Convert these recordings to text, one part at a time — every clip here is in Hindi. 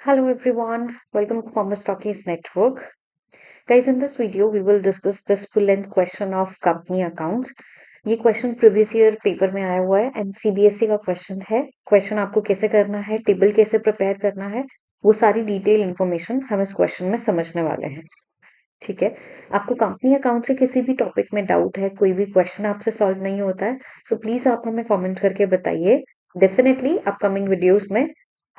Hello everyone, welcome to Commerce Talkies Network. Guys, in this video, we will discuss this full-length question of company accounts. ये क्वेश्चन प्रीवियस ईयर पेपर में आया हुआ है एंड सीबीएसई का क्वेश्चन है। क्वेश्चन आपको कैसे करना है, टेबल कैसे प्रिपेयर करना है, वो सारी डिटेल इन्फॉर्मेशन हम इस क्वेश्चन में समझने वाले हैं। ठीक है, आपको कंपनी अकाउंट से किसी भी टॉपिक में डाउट है, कोई भी क्वेश्चन आपसे सॉल्व नहीं होता है, सो प्लीज आप हमें कमेंट करके बताइए। डेफिनेटली अपकमिंग वीडियोस में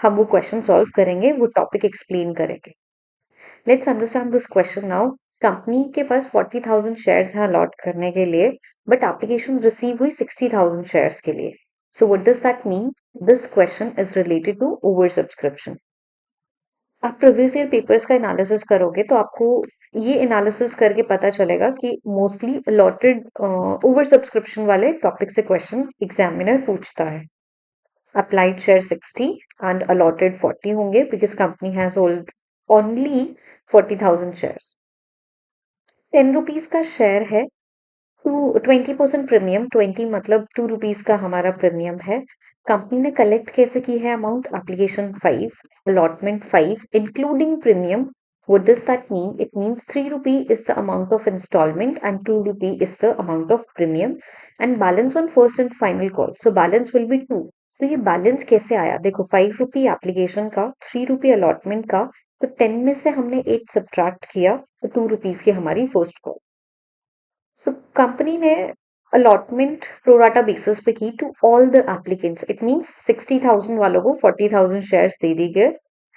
हम वो क्वेश्चन सॉल्व करेंगे, वो टॉपिक एक्सप्लेन करेंगे। Let's understand this question now. Company के पास 40,000 शेयर्स हैं अलॉट करने के लिए, बट एप्लीकेशन रिसीव हुई 60,000 शेयर्स के लिए। So what does that mean? This question is related to over subscription. आप प्रीवियस ईयर पेपर्स का एनालिसिस करोगे तो आपको ये एनालिसिस करके पता चलेगा कि मोस्टली अलॉटेड ओवर सब्सक्रिप्शन वाले टॉपिक से क्वेश्चन एग्जामिनर पूछता है। अप्लाइड शेयर 60 एंड अलॉटेड 40 होंगे because company has hold only 40,000 shares. 10 rupees का शेयर है, 20% प्रीमियम, 20 मतलब 2 रुपीज का हमारा प्रीमियम है। कंपनी ने कलेक्ट कैसे की है amount? Application 5, allotment 5 including premium. What does that mean? It means 3 rupee is the amount of installment and 2 rupee is the amount of premium and balance on first and final call. So balance will be 2. तो ये बैलेंस कैसे आया? देखो 5 रुपी एप्लीकेशन का, 3 रुपी अलॉटमेंट का, तो 10 में से हमने 8 सब्ट्रैक्ट किया तो 2 रुपीज की हमारी फर्स्ट कॉल। सो कंपनी ने अलॉटमेंट प्रोराटा बेसिस पे की to all the applicants. It means 60,000 वालों को 40,000 शेयर्स दे दी गए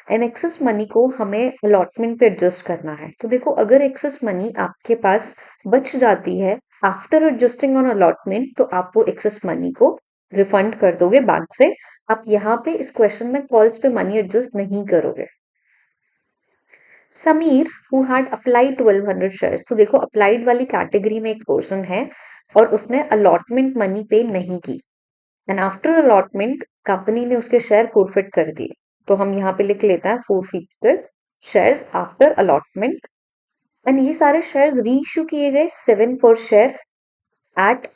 एंड एक्सेस मनी को हमें अलॉटमेंट पे एडजस्ट करना है। तो देखो अगर एक्सेस मनी आपके पास बच जाती है आफ्टर एडजस्टिंग ऑन अलॉटमेंट तो आप वो एक्सेस मनी को रिफंड कर दोगे बैंक से। आप यहाँ पे इस क्वेश्चन में कॉल्स पे मनी एडजस्ट नहीं करोगे। Sameer who had applied 1200 shares, तो देखो अप्लाइड वाली कैटेगरी में एक पर्सन है और उसने अलॉटमेंट मनी पे नहीं की एंड आफ्टर अलॉटमेंट कंपनी ने उसके शेयर फोरफिट कर दिए। तो हम यहाँ पे लिख लेते हैं forfeited shares after allotment and ये सारे शेयर्स री इशू किए गए 7 पर share at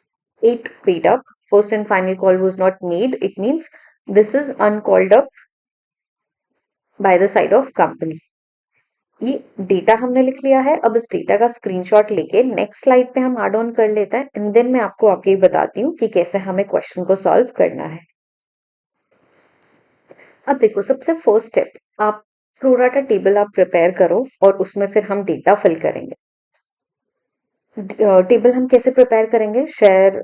8 paid up. First and final call was not made. It means this is uncalled up by the side of company. ये डेटा हमने लिख लिया है। अब इस डेटा का स्क्रीनशॉट लेके नेक्स्ट स्लाइड पे हम ऐड ऑन कर लेते हैं एंड देन मैं आपको आगे बताती हूँ कि कैसे हमें क्वेश्चन को सॉल्व करना है। अब देखो सबसे फर्स्ट स्टेप, आप प्रोराटा टेबल आप प्रिपेयर करो और उसमें फिर हम डेटा फिल करेंगे। टेबल हम कैसे प्रिपेयर करेंगे? Share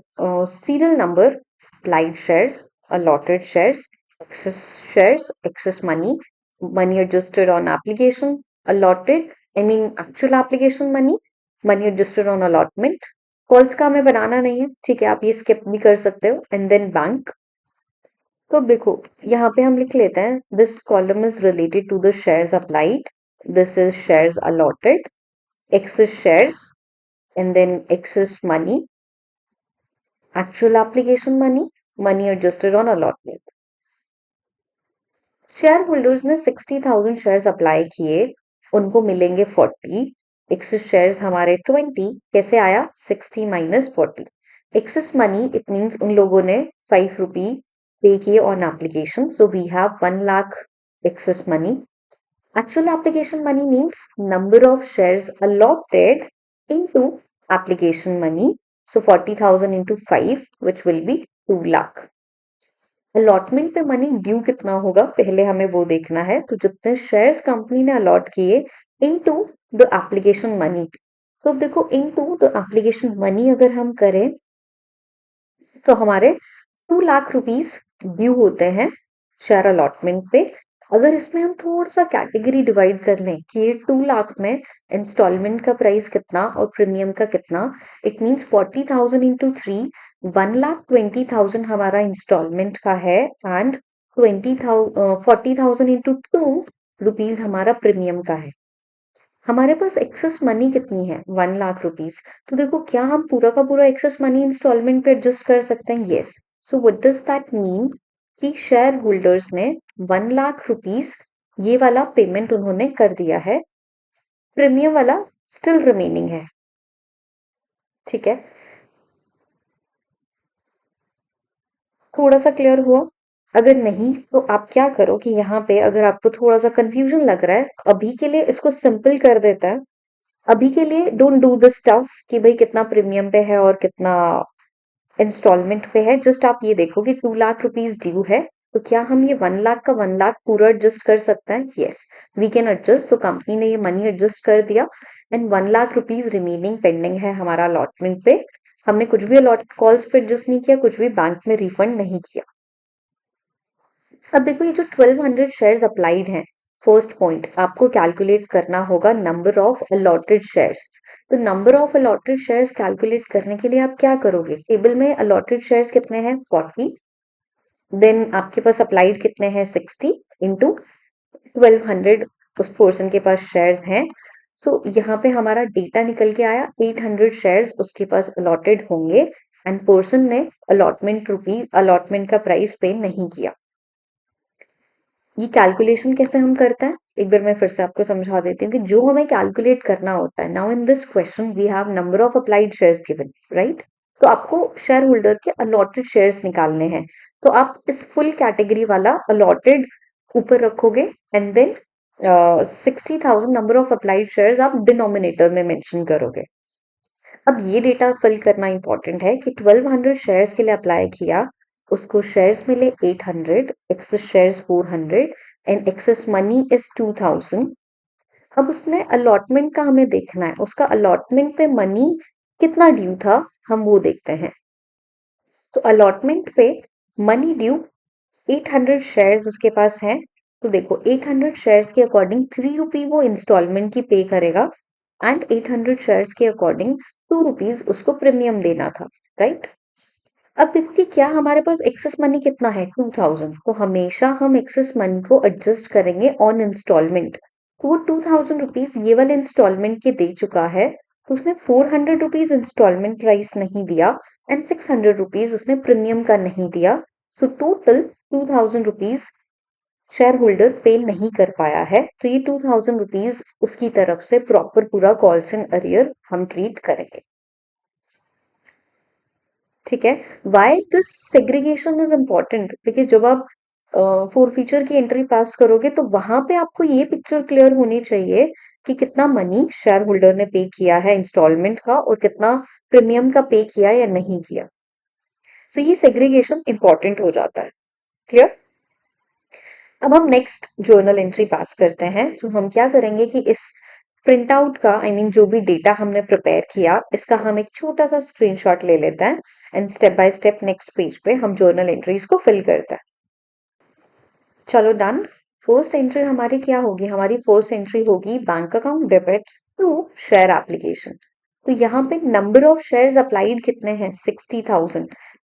serial number, applied shares, allotted shares, excess shares, excess money, money adjusted on application, allotted, I mean actual application money, money adjusted on allotment. Calls का हमें बनाना नहीं है, ठीक है, आप ये स्किप भी कर सकते हो एंड देन बैंक। तो देखो यहाँ पे हम लिख लेते हैं this column is related to the shares applied, this is shares allotted, excess shares and then excess money, actual application money, money adjusted on allotment. Share holders ने 60,000 शेयर्स अप्लाई किए, उनको मिलेंगे 40। एक्सेस शेयर्स हमारे 20। कैसे आया? 60 minus 40। Excess money it means उन लोगों ने 5 रुपी पे किए on application, so we have 1 lakh excess money. Actual application money means number of shares allotted into application money. So 40,000 into 5, which will be 2 lakh. Allotment पे मनी ड्यू कितना होगा पहले हमें वो देखना है। तो जितने शेयर्स कंपनी ने अलॉट किए इनटू द एप्लीकेशन मनी, तो अब देखो इनटू द एप्लीकेशन मनी अगर हम करें तो हमारे 2 लाख रुपीस ड्यू होते हैं शेयर अलॉटमेंट पे। अगर इसमें हम थोड़ा सा कैटेगरी डिवाइड कर लें कि ये 2 लाख में इंस्टॉलमेंट का प्राइस कितना और प्रीमियम का कितना, इट मींस 40,000 इंटू 3, 1,20,000 हमारा इंस्टॉलमेंट का है एंड 40,000 इंटू 2 रुपीज हमारा प्रीमियम का है। हमारे पास एक्सेस मनी कितनी है? 1 लाख रुपीस। तो देखो क्या हम पूरा का पूरा एक्सेस मनी इंस्टॉलमेंट पे एडजस्ट कर सकते हैं? Yes. So what does that mean कि शेयर होल्डर्स ने 1 लाख रुपीस ये वाला पेमेंट उन्होंने कर दिया है, प्रीमियम वाला स्टिल रिमेनिंग है। ठीक है, थोड़ा सा क्लियर हुआ? अगर नहीं तो आप क्या करो कि यहाँ पे अगर आपको थोड़ा सा कंफ्यूजन लग रहा है तो अभी के लिए इसको सिंपल कर देता है। अभी के लिए डोंट डू द स्टफ कि भाई कितना प्रीमियम पे है और कितना इंस्टॉलमेंट पे है। जस्ट आप ये देखो कि 2 लाख रुपीज ड्यू है, तो क्या हम ये 1 लाख का 1 लाख पूरा एडजस्ट कर सकते हैं? Yes, we can adjust. तो कंपनी ने ये मनी एडजस्ट कर दिया and 1 lakh rupees remaining pending है हमारा अलॉटमेंट पे। हमने कुछ भी अलॉट कॉल्स पे एडजस्ट नहीं किया, कुछ भी बैंक में रिफंड नहीं किया। अब देखो ये जो 1200 शेयर्स अप्लाइड हैं, फर्स्ट पॉइंट आपको कैलकुलेट करना होगा नंबर ऑफ अलॉटेड शेयर्स। तो number of allotted shares calculate करने के लिए आप क्या करोगे? टेबल में अलॉटेड शेयर्स कितने हैं? 40। देन आपके पास अप्लाइड कितने हैं? 60 इंटू 1200 उस पर्सन के पास शेयर्स हैं। सो यहाँ पे हमारा डेटा निकल के आया 800 शेयर्स उसके पास अलॉटेड होंगे एंड पर्सन ने अलॉटमेंट का प्राइस पे नहीं किया। ये कैलकुलेशन कैसे हम करते हैं एक बार मैं फिर से आपको समझा देती हूँ कि जो हमें कैलकुलेट करना होता है, now in this question we have number of applied shares given, right? तो आपको शेयर होल्डर के अलॉटेड शेयर्स निकालने हैं। तो आप इस फुल कैटेगरी वाला अलॉटेड ऊपर रखोगे and then 60,000 number of applied shares आप डिनोमिनेटर में मेंशन करोगे। अब ये डेटा फिल करना इंपॉर्टेंट है कि 1200 शेयर्स के लिए अप्लाई किया, उसको शेयर्स मिले 800, excess shares 400 and excess money is 2000। अब उसने अलॉटमेंट का हमें देखना है, उसका अलॉटमेंट पे मनी कितना ड्यू था हम वो देखते हैं। तो अलॉटमेंट पे मनी ड्यू 800 शेयर्स उसके पास हैं। तो देखो 800 शेयर्स के अकॉर्डिंग 3 रुपी वो इंस्टॉलमेंट की पे करेगा एंड 800 शेयर्स के अकॉर्डिंग 2 रुपीज उसको प्रीमियम देना था, राइट? अब देखो कि क्या हमारे पास एक्सेस मनी कितना है? 2000। तो हमेशा हम एक्सेस मनी को एडजस्ट करेंगे ऑन इंस्टॉलमेंट। तो वो 2000 रुपीज ये वाले इंस्टॉलमेंट के दे चुका है, तो उसने 400 रुपीज इंस्टॉलमेंट प्राइस नहीं दिया एंड 600 रुपीज उसने प्रीमियम का नहीं दिया। So total 2000 rupees share holder पे नहीं कर पाया है। तो ये 2000 रुपीज उसकी तरफ से प्रॉपर पूरा कॉल्स इन अरियर हम ट्रीट करेंगे। ठीक है। Why this segregation is important? Because जब आप फोर फीचर की एंट्री पास करोगे तो वहां पे आपको ये पिक्चर क्लियर होनी चाहिए कि कितना मनी शेयर होल्डर ने पे किया है इंस्टॉलमेंट का और कितना प्रीमियम का पे किया या नहीं किया। सो ये सेग्रीगेशन इंपॉर्टेंट हो जाता है। क्लियर? अब हम नेक्स्ट जर्नल एंट्री पास करते हैं। तो हम क्या करेंगे कि इस प्रिंट आउट का जो भी डेटा हमने प्रिपेयर किया इसका हम एक छोटा सा स्क्रीनशॉट ले लेते हैं and step by step next page पे हम जर्नल एंट्रीज को फिल करते हैं। चलो डन। फर्स्ट एंट्री हमारी क्या होगी? हमारी फर्स्ट एंट्री होगी bank account debit to share application. तो यहाँ पे नंबर ऑफ शेयर्स अप्लाइड कितने हैं? 60,000।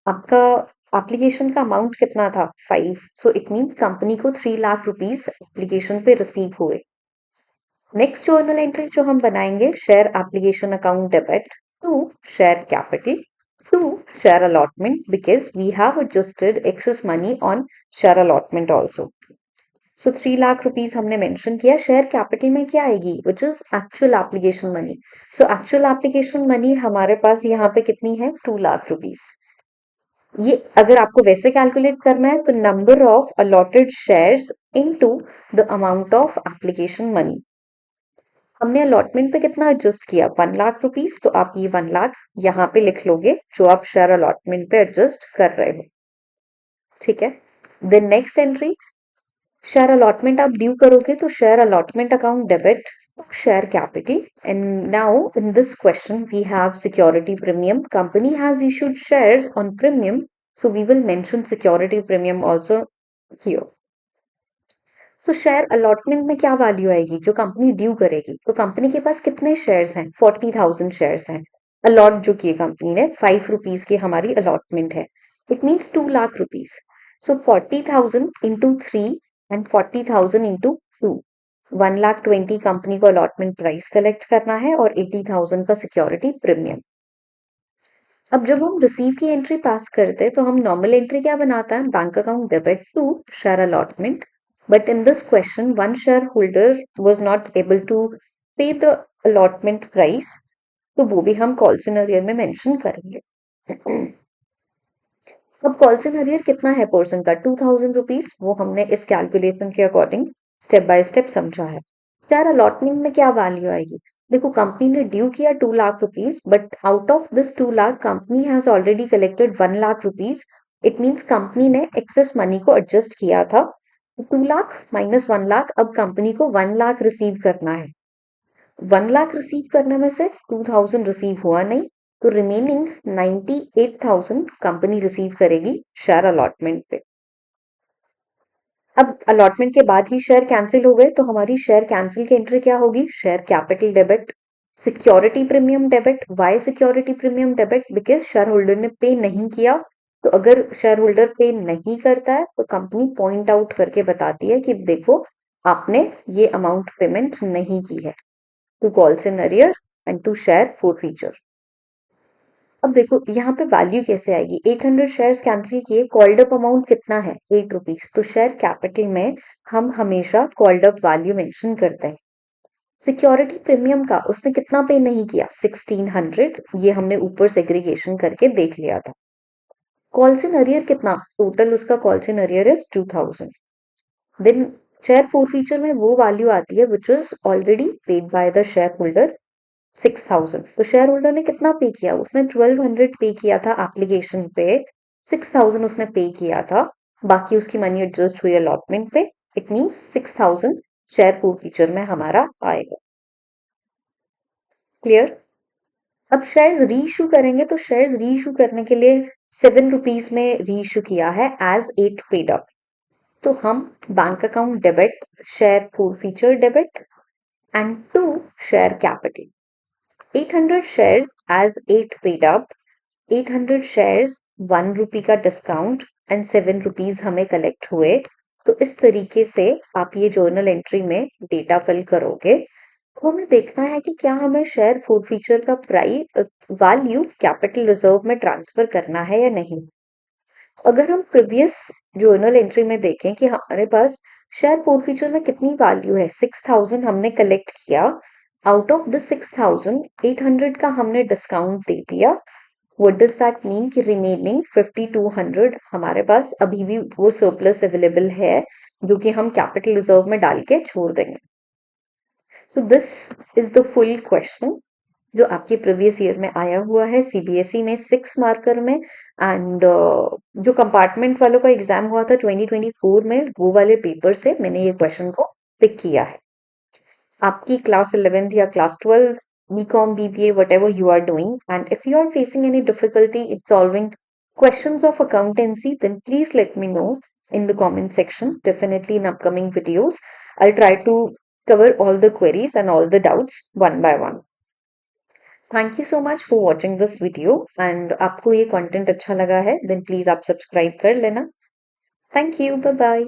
आपका एप्लीकेशन का अमाउंट कितना था? 5। सो इट मीन्स कंपनी को 3 लाख रुपीज एप्लीकेशन पे रिसीव हुए। नेक्स्ट जर्नल एंट्री जो हम बनाएंगे, share application account debit to share capital to share allotment because we have adjusted excess money on share allotment also. So 3 lakh rupees हमने मेंशन किया। शेयर कैपिटल में क्या आएगी? Which is actual application money. So actual application money हमारे पास यहाँ पे कितनी है? 2 लाख रुपीज। ये अगर आपको वैसे कैलकुलेट करना है तो number of allotted shares into the amount of application money. हमने अलॉटमेंट पे कितना एडजस्ट किया? 1 लाख रुपीज। तो आप ये 1 लाख यहाँ पे लिख लोगे जो आप शेयर अलॉटमेंट पे एडजस्ट कर रहे हो। ठीक है। Then next entry, share allotment आप ड्यू करोगे तो share allotment account debit share capital. And now in this question we have security premium. Company has issued shares on premium, so we will mention security premium also here. So share allotment में क्या वैल्यू आएगी जो कंपनी ड्यू करेगी? तो कंपनी के पास कितने शेयर्स हैं? 40,000 शेयर्स हैं अलॉट जो किए कंपनी ने। 5 रुपीज की हमारी अलॉटमेंट है। It means 2 lakh rupees. So 40,000 into 3 and 40,000 into 2, 1,20,000 company को अलॉटमेंट प्राइस कलेक्ट करना है और 80,000 का सिक्योरिटी प्रीमियम। अब जब हम रिसीव की एंट्री पास करते हैं तो हम नॉर्मल एंट्री क्या बनाता है? Bank account debit to share allotment. But in this question one shareholder was not able to pay the allotment price, तो वो भी हम कॉल सिनेरियो में मेंशन करेंगे। अब कॉल सिनेरियर कितना है पर्सन का, 2000 रुपीज, वो हमने इस कैलकुलेशन के अकॉर्डिंग स्टेप बाय स्टेप समझा है। सर अलॉटमेंट में क्या वैल्यू आएगी? देखो कंपनी ने ड्यू किया 2 lakh rupees, but out of this 2 lakh company has already collected 1 lakh rupees. It means company ने एक्सेस मनी को एडजस्ट किया था। 2 लाख माइनस 1 लाख, अब कंपनी को 1 लाख रिसीव करना है। 1 लाख रिसीव करने में से 2000 रिसीव हुआ नहीं, तो रिमेनिंग 98,000 कंपनी रिसीव करेगी शेयर अलॉटमेंट पे। अब अलॉटमेंट के बाद ही शेयर कैंसिल हो गए, तो हमारी शेयर कैंसिल की एंट्री क्या होगी? Share capital debit. Security premium debit. Why security premium debit? Because shareholder ने पे नहीं किया। तो अगर शेयर होल्डर पे नहीं करता है तो कंपनी पॉइंट आउट करके बताती है कि देखो आपने ये अमाउंट पेमेंट नहीं की है, to calls in arrear and to share forfeiture. अब देखो यहाँ पे वैल्यू कैसे आएगी? 800 शेयर्स कैंसिल किए, कॉल्ड अप अमाउंट कितना है? 8 रुपीज। तो शेयर कैपिटल में हम हमेशा कॉल्ड अप वैल्यू मेंशन करते हैं। सिक्योरिटी प्रीमियम का उसने कितना पे नहीं किया? 1600। ये हमने ऊपर सेग्रीगेशन करके देख लिया था। कॉल्स इन अरियर कितना? टोटल उसका calls in arrear is 2000। Then share forfeiture में वो वैल्यू आती है which is already paid by the shareholder, 6000। तो शेयर होल्डर ने कितना पे किया? उसने 1200 पे किया था एप्लीकेशन पे, 6000 उसने पे किया था, बाकी उसकी मनी एडजस्ट हुई अलॉटमेंट पे। इट मींस 6000 शेयर फॉरफीचर में हमारा आएगा। क्लियर? अब शेयर्स रीइश्यू करेंगे, तो शेयर्स रीइश्यू करने के लिए 7 रुपीज में रीइश्यू किया है एज 8 पेड अप। तो हम bank account debit, share forfeiture debit and to share capital. 800 shares as 8 paid up, 800 shares 1 rupee का डिस्काउंट एंड 7 रुपीज हमें कलेक्ट हुए। तो इस तरीके से आप ये जर्नल एंट्री में डेटा फिल करोगे। तो हमें देखना है कि क्या हमें शेयर फॉरफीचर का प्राइस वैल्यू कैपिटल रिजर्व में ट्रांसफर करना है या नहीं। अगर हम प्रीवियस जर्नल एंट्री में देखें कि हमारे पास शेयर फॉरफीचर में कितनी वैल्यू है, 6000 हमने कलेक्ट किया, आउट ऑफ द 6000 800 का हमने डिस्काउंट दे दिया। व्हाट डज दैट मीन कि रिमेनिंग 5200 हमारे पास अभी भी वो सरप्लस अवेलेबल है, जो कि हम कैपिटल रिजर्व में डाल के छोड़ देंगे। So this is the full question जो आपके प्रीवियस ईयर में आया हुआ है सीबीएसई में 6 मार्कर में। एंड जो कंपार्टमेंट वालों का एग्जाम हुआ था 2024 में, वो वाले पेपर से मैंने ये क्वेश्चन को पिक किया है। आपकी क्लास 11th या class 12 BCom BBA whatever you are doing, and if you are facing any difficulty in solving questions of accountancy, then please let me know in the comment section. Definitely in upcoming videos I'll try to cover all the queries and all the doubts one by one. Thank you so much for watching this video, and आपको ये कंटेंट अच्छा लगा है देन प्लीज आप सब्सक्राइब कर लेना। Thank you, bye bye.